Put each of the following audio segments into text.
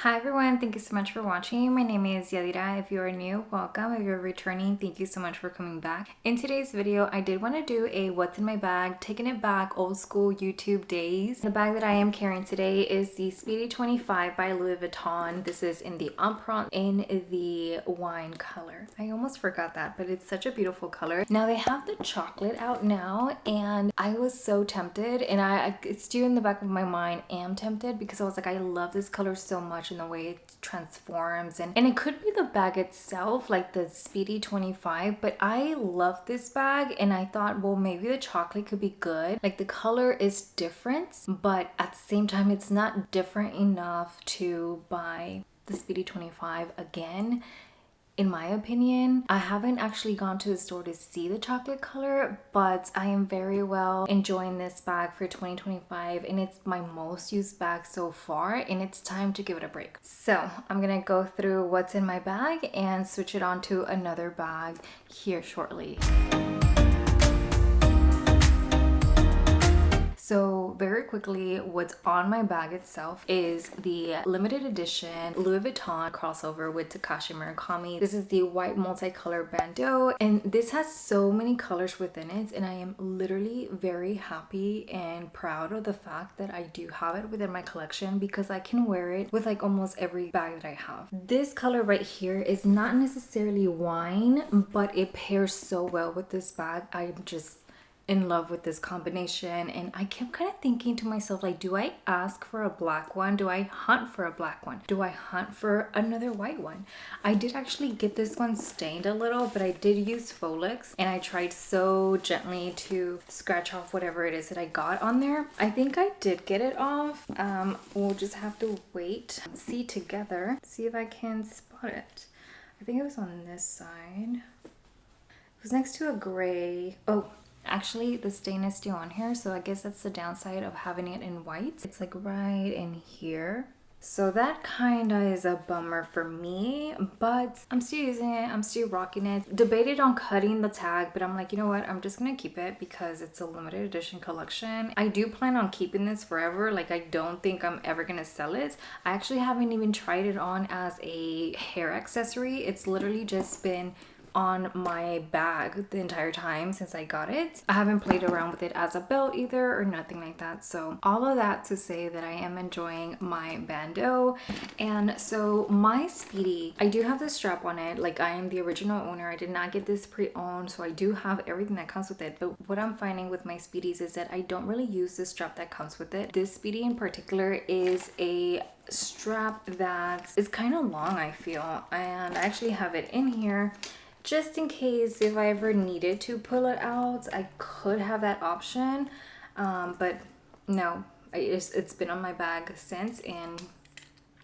Hi everyone, thank you so much for watching. My name is Yadira. If you are new, welcome. If you're returning, thank you so much for coming back. In today's video, I did want to do a what's in my bag, taking it back old school YouTube days. The bag that I am carrying today is the Speedy 25 by Louis Vuitton. This is in the Empreinte in the wine color. I almost forgot that, but it's such a beautiful color. Now they have the chocolate out now and I was so tempted, and it's still in the back of my mind, am tempted, because I was like, I love this color so much and the way it transforms, and it could be the bag itself, like the Speedy 25, but I love this bag and I thought, well, maybe the chocolate could be good. Like the color is different, but at the same time it's not different enough to buy the Speedy 25 again. In my opinion, I haven't actually gone to the store to see the chocolate color, but I am very well enjoying this bag for 2025, and it's my most used bag so far, and it's time to give it a break. So I'm gonna go through what's in my bag and switch it on to another bag here shortly. So very quickly, what's on my bag itself is the limited edition Louis Vuitton crossover with Takashi Murakami. This is the white multicolor bandeau, and this has so many colors within it, and I am literally very happy and proud of the fact that I do have it within my collection, because I can wear it with like almost every bag that I have. This color right here is not necessarily wine, but it pairs so well with this bag. I'm just in love with this combination, and I kept kind of thinking to myself, like, do I ask for a black one? Do I hunt for a black one? Do I hunt for another white one? I did actually get this one stained a little, but I did use Folex, and I tried so gently to scratch off whatever it is that I got on there. I think I did get it off. We'll just have to wait, see together, see if I can spot it. I think it was on this side. It was next to a gray. Oh, actually, the stain is still on here, so I guess that's the downside of having it in white. It's like right in here. So that kind of is a bummer for me, but I'm still using it. I'm still rocking it. Debated on cutting the tag, but I'm like, you know what? I'm just gonna keep it because it's a limited edition collection. I do plan on keeping this forever. Like, I don't think I'm ever gonna sell it. I actually haven't even tried it on as a hair accessory. It's literally just been on my bag the entire time since I got it. I haven't played around with it as a belt either or nothing like that. So all of that to say that I am enjoying my bandeau. And so my Speedy, I do have the strap on it. Like, I am the original owner. I did not get this pre-owned, so I do have everything that comes with it. But what I'm finding with my Speedies is that I don't really use the strap that comes with it. This Speedy in particular is a strap that is kind of long, I feel, and I actually have it in here just in case if I ever needed to pull it out. I could have that option, but no, it's been on my bag since, and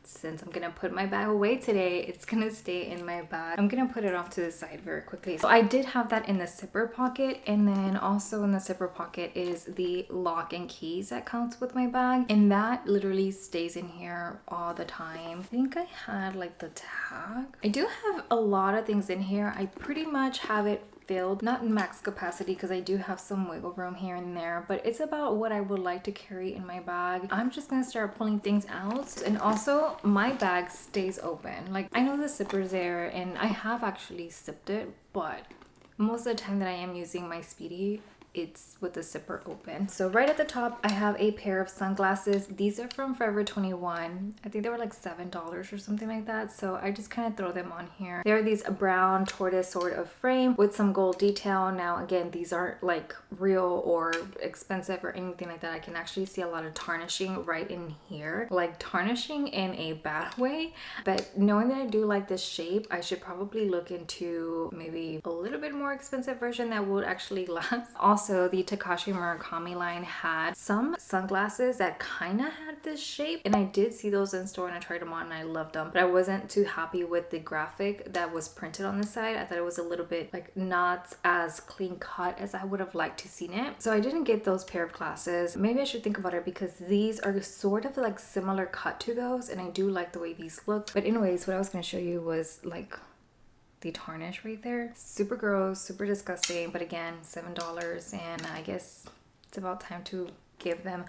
since I'm gonna put my bag away today, it's gonna stay in my bag. I'm gonna put it off to the side very quickly. So I did have that in the zipper pocket, and then also in the zipper pocket is the lock and keys that comes with my bag, and that literally stays in here all the time. I think I had like the tag. I do have a lot of things in here. I pretty much have it filled, not in max capacity because I do have some wiggle room here and there, but it's about what I would like to carry in my bag. I'm just gonna start pulling things out, and also my bag stays open. Like, I know the zipper's there and I have actually zipped it, but most of the time that I am using my Speedy, it's with the zipper open. So right at the top, I have a pair of sunglasses. These are from Forever 21. I think they were like $7 or something like that. So I just kind of throw them on here. They're these brown tortoise sort of frame with some gold detail. Now, again, these aren't like real or expensive or anything like that. I can actually see a lot of tarnishing right in here, like tarnishing in a bad way. But knowing that I do like this shape, I should probably look into maybe a little bit more expensive version that would actually last. Also, the Takashi Murakami line had some sunglasses that kind of had this shape, and I did see those in store and I tried them on and I loved them, but I wasn't too happy with the graphic that was printed on the side. I thought it was a little bit like not as clean cut as I would have liked to seen it, so I didn't get those pair of glasses. Maybe I should think about it because these are sort of like similar cut to those, and I do like the way these look. But anyways, what I was going to show you was like the tarnish right there. Super gross, super disgusting, but again, $7, and I guess it's about time to give them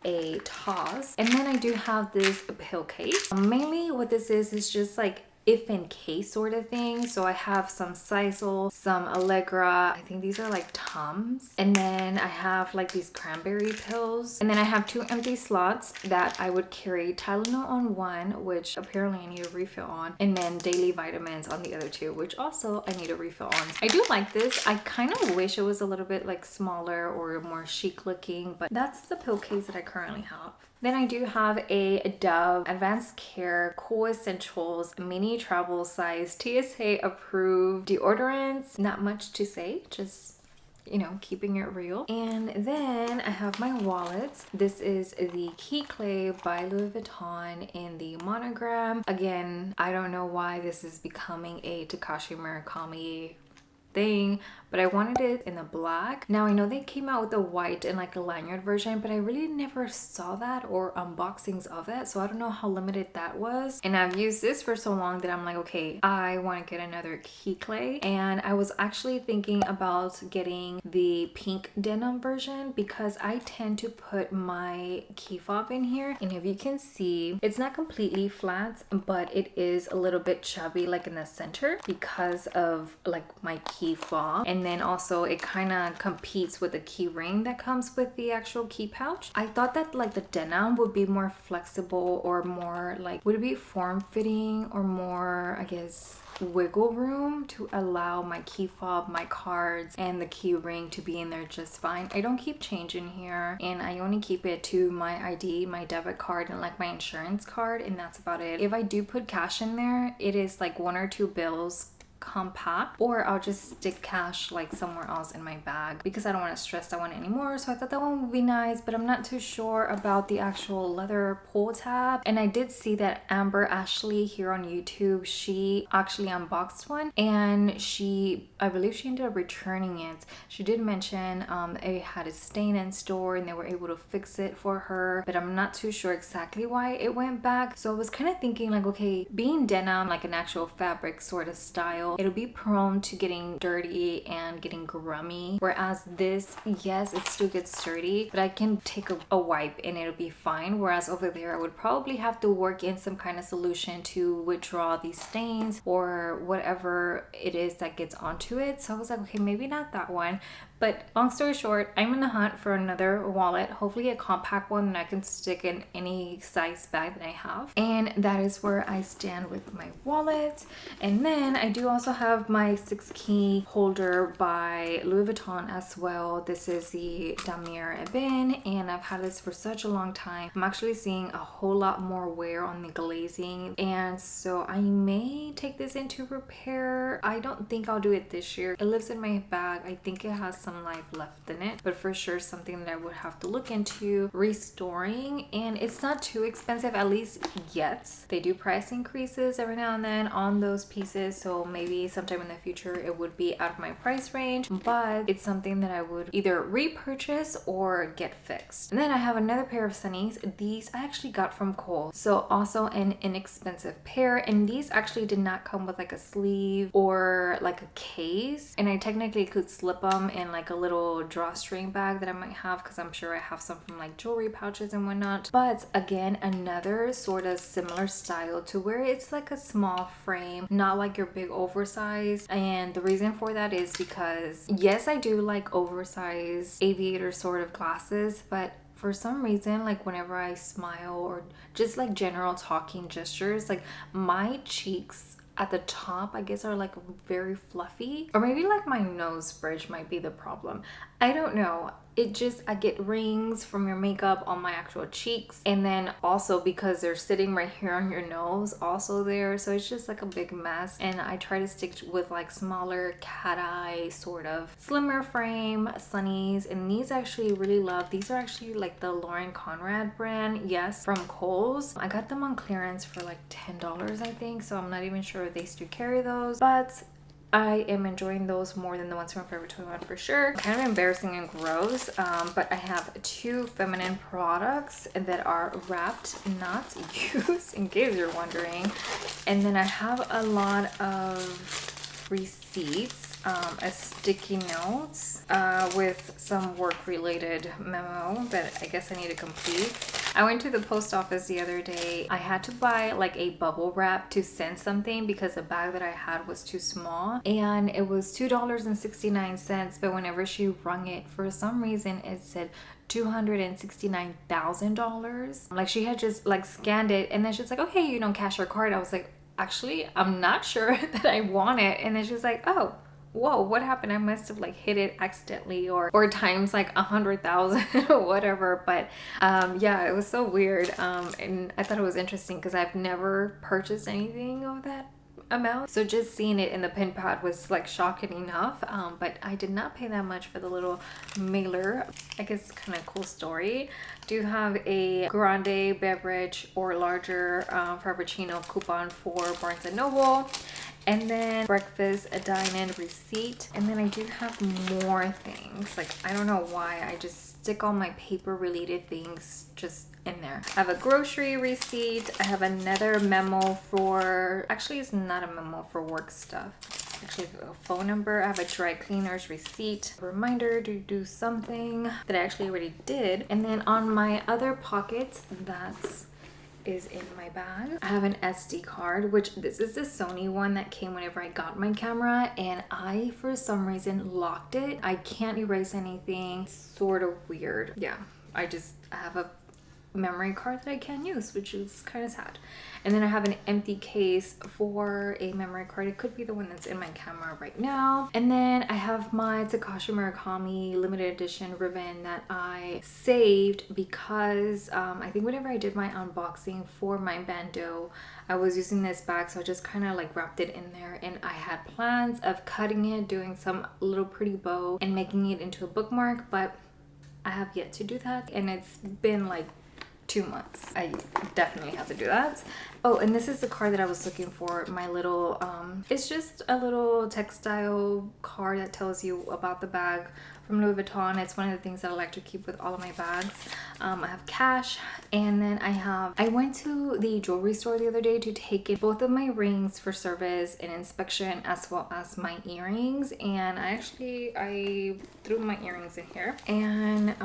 a toss. And then I do have this pillowcase. Mainly what this is just like if in case sort of thing. So I have some Sisal, some Allegra. I think these are like Tums. And then I have like these cranberry pills. And then I have 2 empty slots that I would carry Tylenol on one, which apparently I need a refill on. And then daily vitamins on the other 2, which also I need a refill on. I do like this. I kind of wish it was a little bit like smaller or more chic looking, but that's the pill case that I currently have. Then I do have a Dove Advanced Care Cool Essentials mini travel size TSA approved deodorants. Not much to say, just, you know, keeping it real. And then I have my wallets. This is the Key Clay by Louis Vuitton in the Monogram. Again, I don't know why this is becoming a Takashi Murakami thing, but I wanted it in the black. Now I know they came out with the white and like a lanyard version, but I really never saw that or unboxings of it, so I don't know how limited that was. And I've used this for so long that I'm like, okay, I want to get another Key Clay. And I was actually thinking about getting the pink denim version because I tend to put my key fob in here, and if you can see, it's not completely flat, but it is a little bit chubby like in the center because of like my key fob. And then also it kind of competes with the key ring that comes with the actual key pouch. I thought that like the denim would be more flexible or more like, would it be form-fitting or more, I guess, wiggle room to allow my key fob, my cards, and the key ring to be in there just fine. I don't keep change in here, and I only keep it to my ID, my debit card, and like my insurance card, and that's about it. If I do put cash in there, it is like 1 or 2 bills compact, or I'll just stick cash like somewhere else in my bag because I don't want to stress that one anymore. So I thought that one would be nice, but I'm not too sure about the actual leather pull tab. And I did see that Amber Ashley here on YouTube, she actually unboxed one, and I believe she ended up returning it. She did mention it had a stain in store and they were able to fix it for her, but I'm not too sure exactly why it went back. So I was kind of thinking like, okay, being denim, like an actual fabric sort of style, it'll be prone to getting dirty and getting grummy, whereas this, yes, it still gets dirty, but I can take a wipe and it'll be fine. Whereas over there I would probably have to work in some kind of solution to withdraw these stains or whatever it is that gets onto it. So I was like, okay, maybe not that one. But long story short, I'm in the hunt for another wallet, hopefully a compact one that I can stick in any size bag that I have. And that is where I stand with my wallet. And then I do also have my 6 key holder by Louis Vuitton as well. This is the Damir Ebene, and I've had this for such a long time. I'm actually seeing a whole lot more wear on the glazing, and so I may take this into repair. I don't think I'll do it this year. It lives in my bag. I think it has some life left in it, but for sure something that I would have to look into restoring. And it's not too expensive, at least yet. They do price increases every now and then on those pieces, so maybe sometime in the future it would be out of my price range, but it's something that I would either repurchase or get fixed. And then I have another pair of sunnies. These I actually got from Kohl's, so also an inexpensive pair, and these actually did not come with like a sleeve or like a case, and I technically could slip them in like a little drawstring bag that I might have, because I'm sure I have some from like jewelry pouches and whatnot. But again, another sort of similar style to where it's like a small frame, not like your big oversized. And the reason for that is because yes, I do like oversized aviator sort of glasses, but for some reason, like whenever I smile or just like general talking gestures, like my cheeks at the top, I guess, are like very fluffy, or maybe like my nose bridge might be the problem. I don't know. It just, I get rings from your makeup on my actual cheeks, and then also because they're sitting right here on your nose also there, so it's just like a big mess. And I try to stick with like smaller cat eye sort of slimmer frame sunnies, and these I actually really love. These are actually like the Lauren Conrad brand, yes, from Kohl's. I got them on clearance for like $10, I think, so I'm not even sure if they still carry those, but I am enjoying those more than the ones from Forever 21 for sure. Kind of embarrassing and gross, but I have 2 feminine products that are wrapped, not used, in case you're wondering. And then I have a lot of receipts. a sticky notes with some work related memo that I guess I need to complete. I went to the post office the other day. I had to buy like a bubble wrap to send something because the bag that I had was too small, and it was $2.69, but whenever she rung it, for some reason it said $269,000. Like she had just like scanned it, and then she's like, okay, you don't cash your card. I was like, actually, I'm not sure that I want it. And then she's like, oh, whoa, what happened? I must have like hit it accidentally or times like 100,000 or whatever. But yeah, it was so weird. And I thought it was interesting because I've never purchased anything of that amount, so just seeing it in the pin pad was like shocking enough. But I did not pay that much for the little mailer. I guess it's kind of a cool story. Do have a grande beverage or larger frappuccino coupon for Barnes and Noble, and then breakfast a dine-in receipt. And then I do have more things. Like, I don't know why I just stick all my paper related things just in there. I have a grocery receipt. I have another memo for, actually it's not a memo for work stuff. Actually a phone number. I have a dry cleaner's receipt. A reminder to do something that I actually already did. And then on my other pockets, that's is in my bag, I have an SD card, which this is the Sony one that came whenever I got my camera, and I for some reason locked it. I can't erase anything. It's sort of weird. Yeah, I have a memory card that I can't use, which is kind of sad. And then I have an empty case for a memory card. It could be the one that's in my camera right now. And then I have my Takashi Murakami limited edition ribbon that I saved because I think whenever I did my unboxing for my Bandeau, I was using this bag, so I just kind of like wrapped it in there, and I had plans of cutting it, doing some little pretty bow and making it into a bookmark, but I have yet to do that, and it's been like 2 months. I definitely have to do that. Oh, and this is the card that I was looking for. My little it's just a little textile card that tells you about the bag from Louis Vuitton. It's one of the things that I like to keep with all of my bags. I have cash, and then I went to the jewelry store the other day to take in both of my rings for service and inspection, as well as my earrings. And I threw my earrings in here, and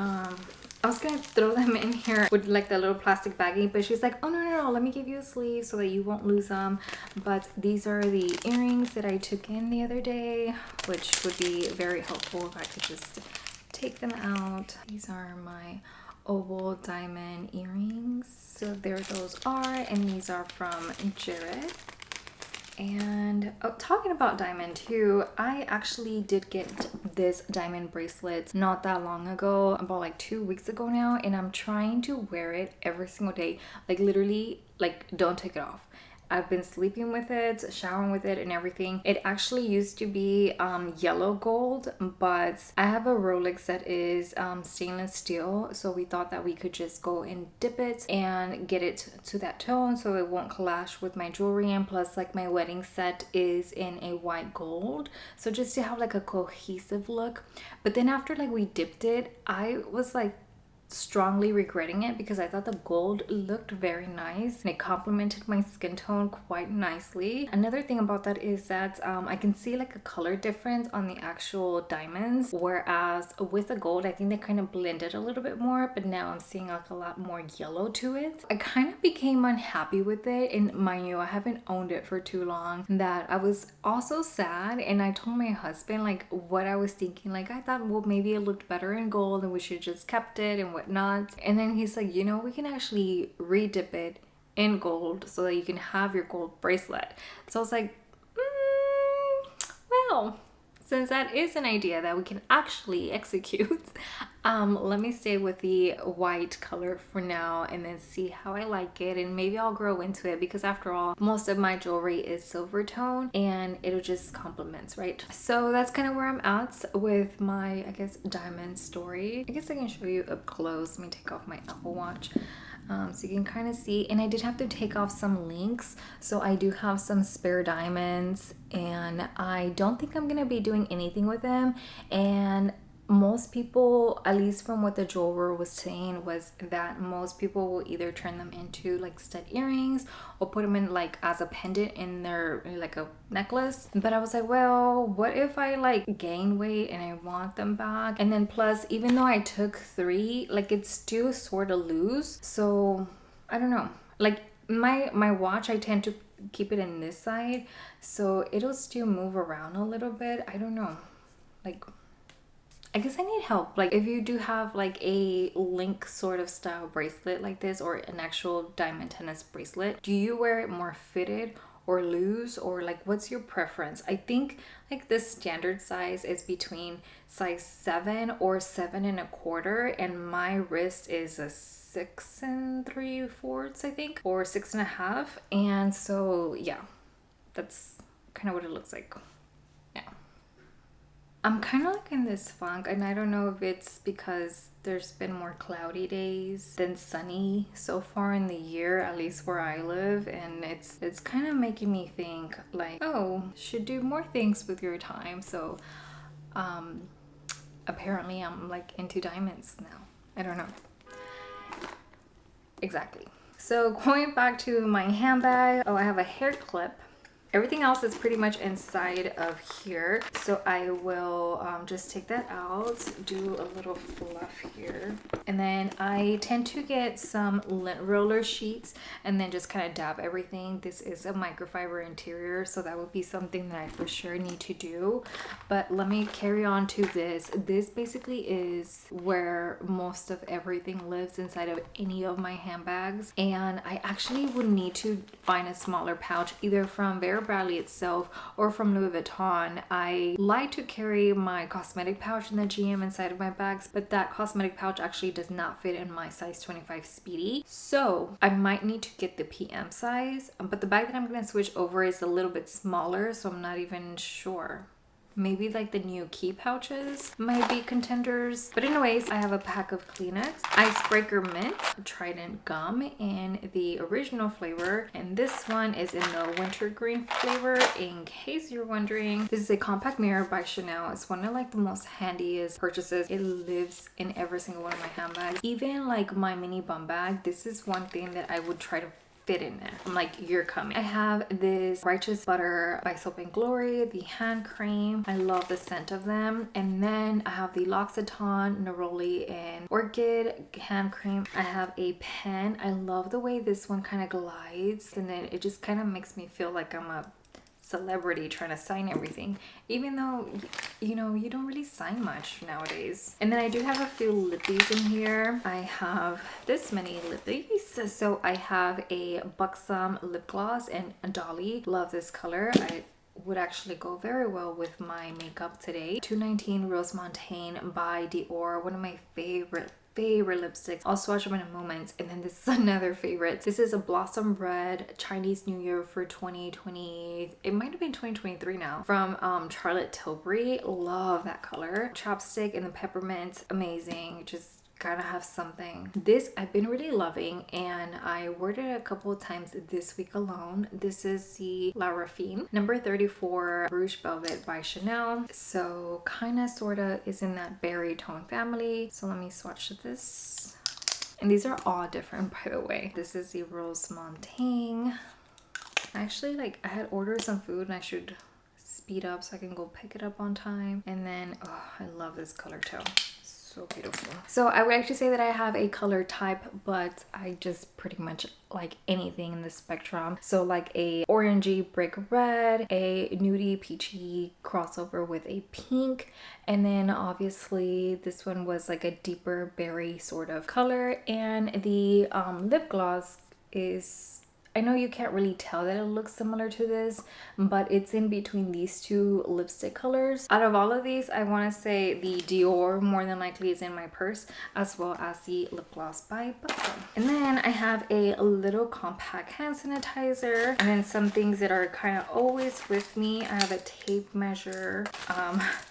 I was gonna throw them in here with like the little plastic baggie, but she's like, oh no, let me give you a sleeve so that you won't lose them. But these are the earrings that I took in the other day, which would be very helpful if I could just take them out. These are my oval diamond earrings. So there those are, and these are from Jared. And talking about diamond too, I actually did get this diamond bracelet not that long ago, about like 2 weeks ago now, and I'm trying to wear it every single day, like literally, like don't take it off. I've been sleeping with it, showering with it and everything. It actually used to be yellow gold, but I have a Rolex that is stainless steel, so we thought that we could just go and dip it and get it to that tone so it won't clash with my jewelry. And plus, like, my wedding set is in a white gold, so just to have like a cohesive look. But then after like we dipped it, I was like strongly regretting it because I thought the gold looked very nice and it complemented my skin tone quite nicely. Another thing about that is that I can see like a color difference on the actual diamonds, whereas with the gold I think they kind of blended a little bit more, but now I'm seeing like a lot more yellow to it. I kind of became unhappy with it, and mind you, I haven't owned it for too long, that I was also sad. And I told my husband like what I was thinking, like I thought, well, maybe it looked better in gold and we should just kept it and whatnot. And then he's like, you know, we can actually redip it in gold so that you can have your gold bracelet. So I was like, well, since that is an idea that we can actually execute, let me stay with the white color for now and then see how I like it, and maybe I'll grow into it, because after all, most of my jewelry is silver tone and it'll just complement, right? So that's kind of where I'm at with my, I guess, diamond story. I guess I can show you up close. Let me take off my Apple Watch so you can kind of see. And I did have to take off some links, so I do have some spare diamonds and I don't think I'm gonna be doing anything with them. And most people, at least from what the jeweler was saying, was that most people will either turn them into like stud earrings or put them in like as a pendant in their like a necklace. But I was like, well, what if I like gain weight and I want them back? And then plus, even though I took 3, like it's still sort of loose. So I don't know, like my watch, I tend to keep it in this side, so it'll still move around a little bit. I don't know, like I guess I need help. Like if you do have like a link sort of style bracelet like this, or an actual diamond tennis bracelet, do you wear it more fitted or loose, or like what's your preference? I think like the standard size is between size 7 or 7 1/4, and my wrist is a 6 3/4, I think, or 6 1/2. And so yeah, that's kind of what it looks like. Yeah, I'm kind of like in this funk, and I don't know if it's because there's been more cloudy days than sunny so far in the year, at least where I live, and it's kind of making me think like, oh, should do more things with your time. So apparently I'm like into diamonds now. I don't know exactly. So going back to my handbag, oh, I have a hair clip. Everything else is pretty much inside of here. So I will just take that out, do a little fluff here. And then I tend to get some lint roller sheets and then just kind of dab everything. This is a microfiber interior, so that would be something that I for sure need to do. But let me carry on to this. This basically is where most of everything lives inside of any of my handbags. And I actually would need to find a smaller pouch, either from Bradley itself or from Louis Vuitton. I like to carry my cosmetic pouch in the GM inside of my bags, but that cosmetic pouch actually does not fit in my size 25 Speedy. So I might need to get the PM size, but the bag that I'm going to switch over is a little bit smaller, so I'm not even sure. Maybe like the new key pouches might be contenders. But anyways, I have a pack of Kleenex, Icebreaker Mint, Trident Gum in the original flavor, and this one is in the wintergreen flavor, in case you're wondering. This is a compact mirror by Chanel. It's one of like the most handiest purchases. It lives in every single one of my handbags. Even like my mini bum bag, this is one thing that I would try to fit in there. I'm like, you're coming. I have this Righteous Butter by Soap and Glory, the hand cream. I love the scent of them. And then I have the L'Occitane Neroli and Orchid hand cream. I have a pen. I love the way this one kind of glides, and then it just kind of makes me feel like I'm a celebrity trying to sign everything, even though you know you don't really sign much nowadays. And then I do have a few lippies in here. I have this many lippies. So I have a Buxom lip gloss and a Dolly. Love this color. I would actually go very well with my makeup today. 219 Rose Montaigne by Dior, one of my favorite lipsticks. I'll swatch them in a moment. And then this is another favorite. This is a Blossom Red Chinese New Year for 2020. It might have been 2023 now, from Charlotte Tilbury. Love that color. Chapstick and the peppermint, amazing. Just gotta have something. This I've been really loving, and I wore it a couple of times this week alone. This is the La Raffine number 34 Rouge Velvet by Chanel. So kind of sort of is in that berry tone family. So let me swatch this. And these are all different, by the way. This is the Rose Montaigne. Actually, like, I had ordered some food and I should speed up so I can go pick it up on time. And then, oh, I love this color too. So beautiful. So I would actually say that I have a color type, but I just pretty much like anything in the spectrum. So like a orangey brick red, a nudie peachy crossover with a pink, and then obviously this one was like a deeper berry sort of color. And the lip gloss is, I know you can't really tell that it looks similar to this, but it's in between these two lipstick colors. Out of all of these, I want to say the Dior more than likely is in my purse, as well as the lip gloss by Buxom. And then I have a little compact hand sanitizer, and then some things that are kind of always with me. I have a tape measure.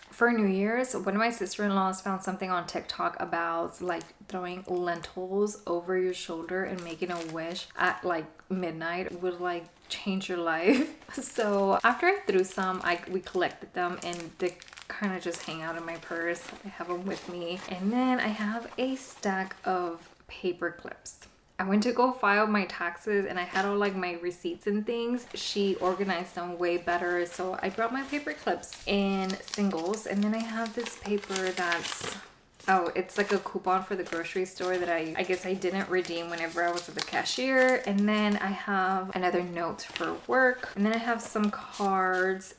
For New Year's, one of my sister-in-laws found something on TikTok about like throwing lentils over your shoulder and making a wish at like midnight would like change your life. So after I threw some, we collected them in the kind of just hang out in my purse. I have them with me. And then I have a stack of paper clips. I went to go file my taxes and I had all like my receipts and things. She organized them way better. So I brought my paper clips in singles. And then I have this paper that's, oh, it's like a coupon for the grocery store that I guess I didn't redeem whenever I was at the cashier. And then I have another note for work. And then I have some cards.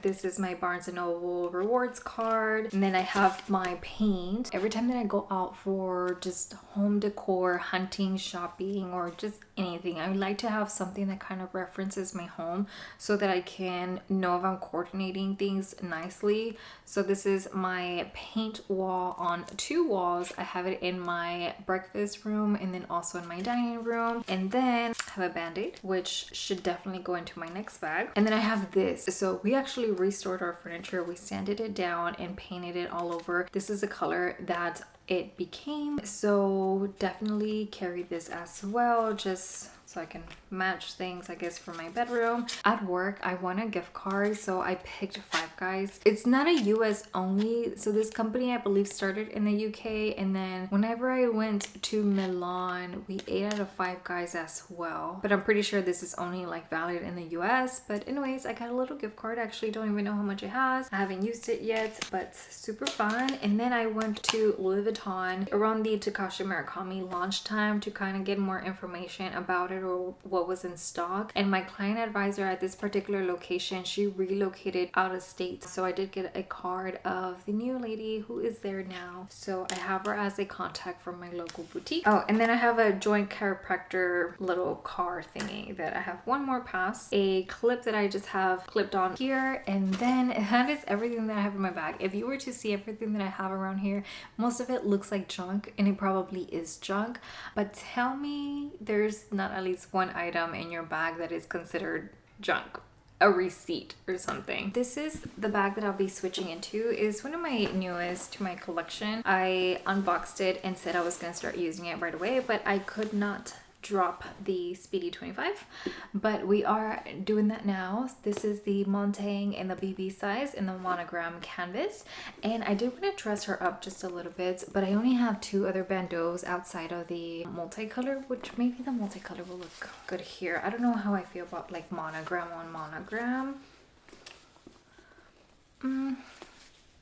This is my Barnes & Noble rewards card. And then I have my paint. Every time that I go out for just home decor, hunting, shopping, or just anything, I would like to have something that kind of references my home so that I can know if I'm coordinating things nicely. So this is my paint wall on 2 walls. I have it in my breakfast room and then also in my dining room. And then I have a band-aid, which should definitely go into my next bag. And then I have this. So we actually restored our furniture. We sanded it down and painted it all over. This is a color that it became, so definitely carry this as well, just so I can match things, I guess, for my bedroom. At work, I won a gift card, so I picked Five Guys. It's not a US only, so this company I believe started in the UK, and then whenever I went to Milan, we ate at a Five Guys as well. But I'm pretty sure this is only like valid in the US. But anyways, I got a little gift card. I actually don't even know how much it has. I haven't used it yet, but super fun. And then I went to Louis Vuitton around the Takashi Murakami launch time to kind of get more information about it or what was in stock. And my client advisor at this particular location, she relocated out of state, so I did get a card of the new lady who is there now, so I have her as a contact from my local boutique. Oh, and then I have a joint chiropractor little car thingy that I have one more pass, a clip that I just have clipped on here, and then that is everything that I have in my bag. If you were to see everything that I have around here, most of it looks like junk, and it probably is junk, but tell me there's not at least one item in your bag that is considered junk, a receipt or something. This is the bag that I'll be switching into. Is one of my newest to my collection. I unboxed it and said I was gonna start using it right away, but I could not drop the Speedy 25, but we are doing that now. This is the Montaigne in the BB size in the Monogram canvas, and I did want to dress her up just a little bit, but I only have 2 other bandeaus outside of the multicolor, which maybe the multicolor will look good here. I don't know how I feel about like monogram on monogram.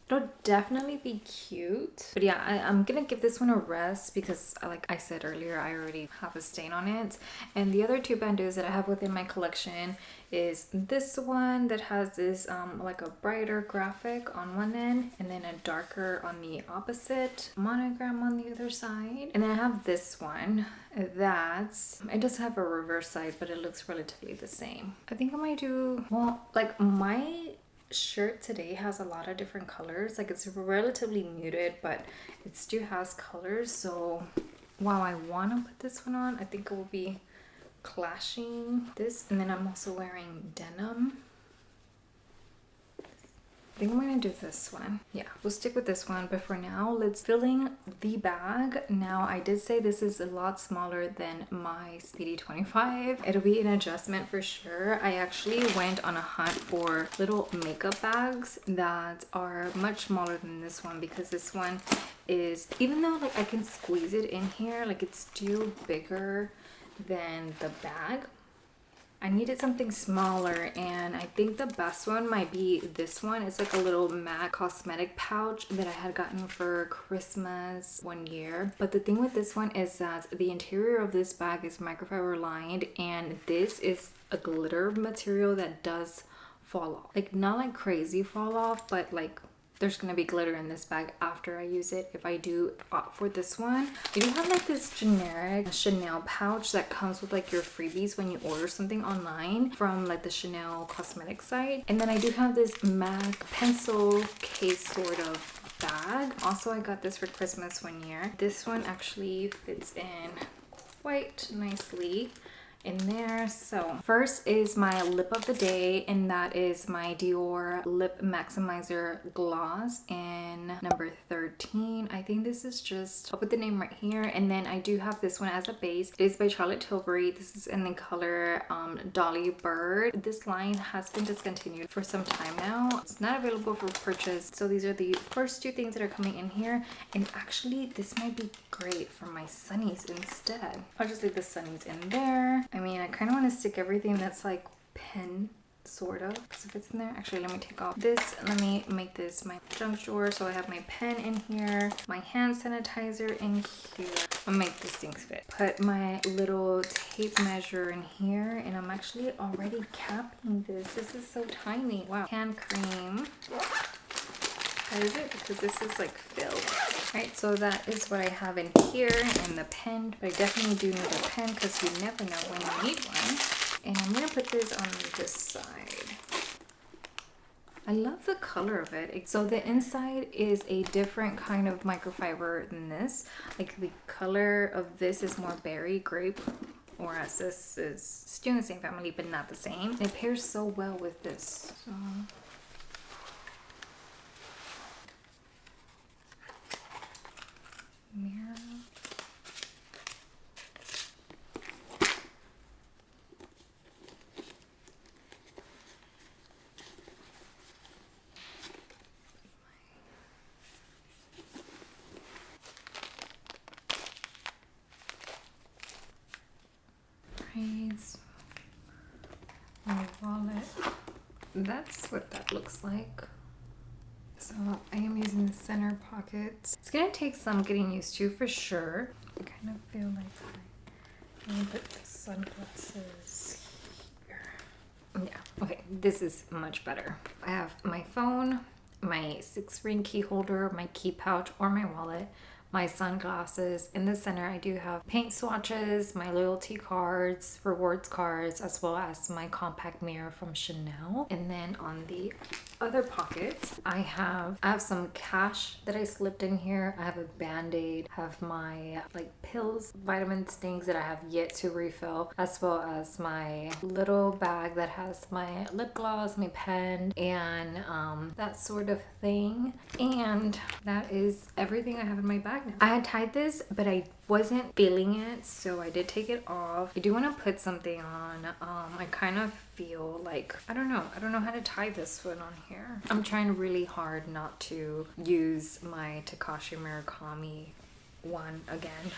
It'll definitely be cute, but yeah, I'm gonna give this one a rest because like I said earlier, I already have a stain on it. And the other 2 bandeaus that I have within my collection is this one that has this like a brighter graphic on one end and then a darker on the opposite, monogram on the other side. And then I have this one that's, it does have a reverse side, but it looks relatively the same. I think I might do, well, like my shirt today has a lot of different colors. Like it's relatively muted, but it still has colors. So while I want to put this one on, I think it will be clashing this. And then I'm also wearing denim. I think I'm gonna do this one. Yeah, we'll stick with this one, but for now, let's fill in the bag. Now, I did say this is a lot smaller than my Speedy 25. It'll be an adjustment for sure. I actually went on a hunt for little makeup bags that are much smaller than this one, because this one is, even though like I can squeeze it in here, like it's still bigger than the bag. I needed something smaller, and I think the best one might be this one. It's like a little matte cosmetic pouch that I had gotten for Christmas one year. But the thing with this one is that the interior of this bag is microfiber lined, and this is a glitter material that does fall off. Like not like crazy fall off, but like there's gonna be glitter in this bag after I use it if I do opt for this one. You do have like this generic Chanel pouch that comes with like your freebies when you order something online from like the Chanel cosmetic site. And then I do have this MAC pencil case sort of bag. Also, I got this for Christmas one year. This one actually fits in quite nicely. in there. So first is my lip of the day, and that is my Dior Lip Maximizer Gloss in number 13. I think this is just, I'll put the name right here. And then I do have this one as a base. It is by Charlotte Tilbury. This is in the color Dolly Bird. This line has been discontinued for some time now. It's not available for purchase. So these are the first two things that are coming in here. And actually this might be great for my sunnies instead. I'll just leave the sunnies in there. I mean, I kind of want to stick everything that's like pen, sort of, because if it's in there, actually let me take off this and let me make this my junk drawer. So I have my pen in here, my hand sanitizer in here. I'll make these things fit. Put my little tape measure in here, and I'm actually already capping this. This is so tiny. Wow. Hand cream. That is it, because this is like filled. Right, so that is what I have in here, and the pen. But I definitely do need a pen because you never know when you need one. And I'm gonna put this on this side. I love the color of it. So the inside is a different kind of microfiber than this. Like the color of this is more berry grape, whereas this is still in the same family but not the same. It pairs so well with this. So mirror. My wallet. That's what that looks like. So I am using the center pockets. It's gonna take some getting used to for sure. I kind of feel like I'm gonna put the sunglasses here. Yeah, okay, this is much better. I have my phone, my 6-ring key holder, my key pouch or my wallet, my sunglasses. In the center I do have paint swatches, my loyalty cards, rewards cards, as well as my compact mirror from Chanel. And then on the other pockets I have some cash that I slipped in here. I have a band-aid, have my like pills, vitamins, things that I have yet to refill, as well as my little bag that has my lip gloss, my pen, and that sort of thing. And that is everything I have in my bag now. I had tied this but I wasn't feeling it, so I did take it off. I do want to put something on. I kind of feel like I don't know how to tie this one on here. I'm trying really hard not to use my Takashi Murakami one again.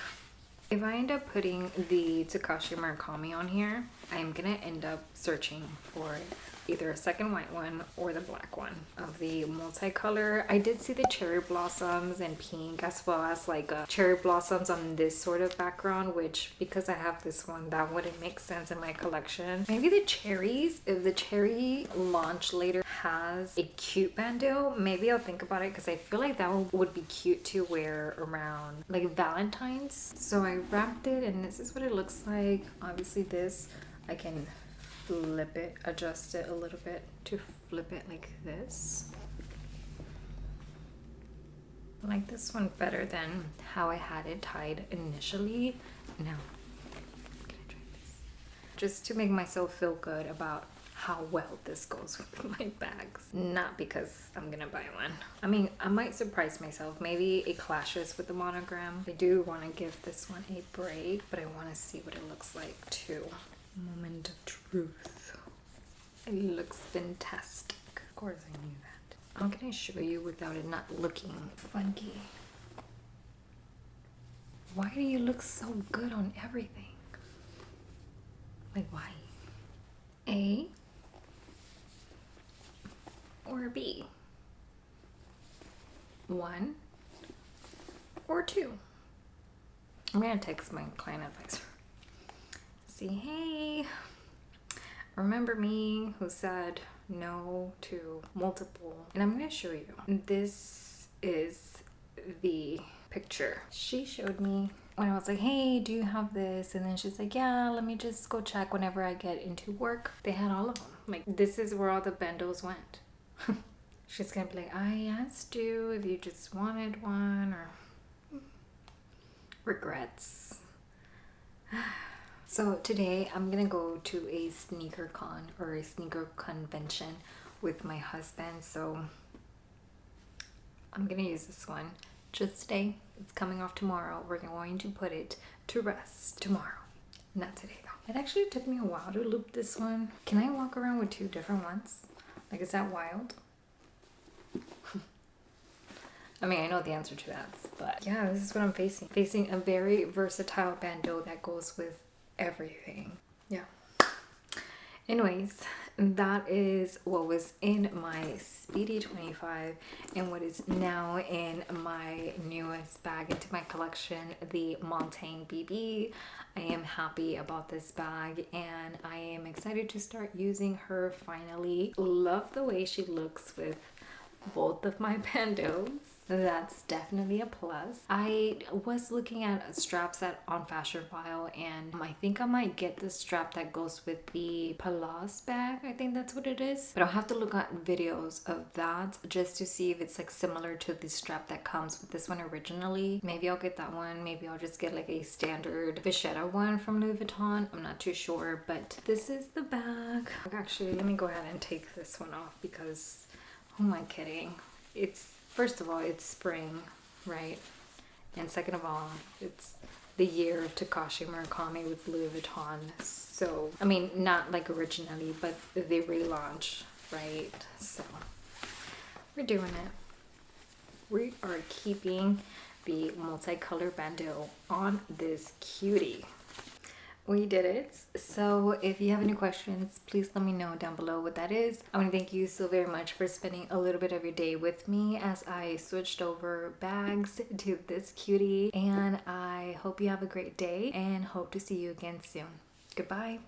If I end up putting the Takashi Murakami on here, I'm gonna end up searching for either a second white one or the black one of the multicolor. I did see the cherry blossoms and pink, as well as like cherry blossoms on this sort of background, which because I have this one, that wouldn't make sense in my collection. Maybe the cherries, if the cherry launch later has a cute bandeau, maybe I'll think about it, because I feel like that one would be cute to wear around like Valentine's. So I wrapped it and this is what it looks like. Obviously this, I can flip it, adjust it a little bit to flip it like this. I like this one better than how I had it tied initially. Now, I'm gonna try this. Just to make myself feel good about how well this goes with my bags. Not because I'm gonna buy one. I mean, I might surprise myself. Maybe it clashes with the Monogram. I do want to give this one a break, but I want to see what it looks like too. Moment of truth. It looks fantastic. Of course I knew that. How can I show you without it not looking funky? Why do you look so good on everything? Like why? A or B? 1 or 2? I'm gonna text my client advisor. See, hey, remember me who said no to multiple? And I'm gonna show you. This is the picture she showed me when I was like, hey, do you have this? And then she's like, yeah, let me just go check whenever I get into work. They had all of them. Like, this is where all the Bandeaus went. She's gonna be like, I asked you if you just wanted one, or regrets. So today I'm gonna go to a SneakerCon or a sneaker convention with my husband. So I'm gonna use this one just today. It's coming off tomorrow. We're going to put it to rest tomorrow, not today though. It actually took me a while to loop this one. Can I walk around with 2 different ones? Like, is that wild? I mean, I know the answer to that, but yeah, this is what I'm facing. Facing a very versatile bandeau that goes with everything. Yeah. Anyways, that is what was in my Speedy 25 and what is now in my newest bag into my collection, the Montaigne BB. I am happy about this bag and I am excited to start using her finally. Love the way she looks with both of my bandeaus. That's definitely a plus. I was looking at straps on Fashion File and I think I might get the strap that goes with the Pallas bag. I think that's what it is. But I'll have to look at videos of that just to see if it's like similar to the strap that comes with this one originally. Maybe I'll get that one. Maybe I'll just get like a standard Pochette one from Louis Vuitton. I'm not too sure, but this is the bag. Actually, let me go ahead and take this one off because who am I kidding? First of all, it's spring, right? And second of all, it's the year of Takashi Murakami with Louis Vuitton. So, I mean, not like originally, but the relaunch, right? So, we're doing it. We are keeping the multicolor bandeau on this cutie. We did it. So if you have any questions, please let me know down below what that is. I want to thank you so very much for spending a little bit of your day with me as I switched over bags to this cutie. And I hope you have a great day and hope to see you again soon. Goodbye.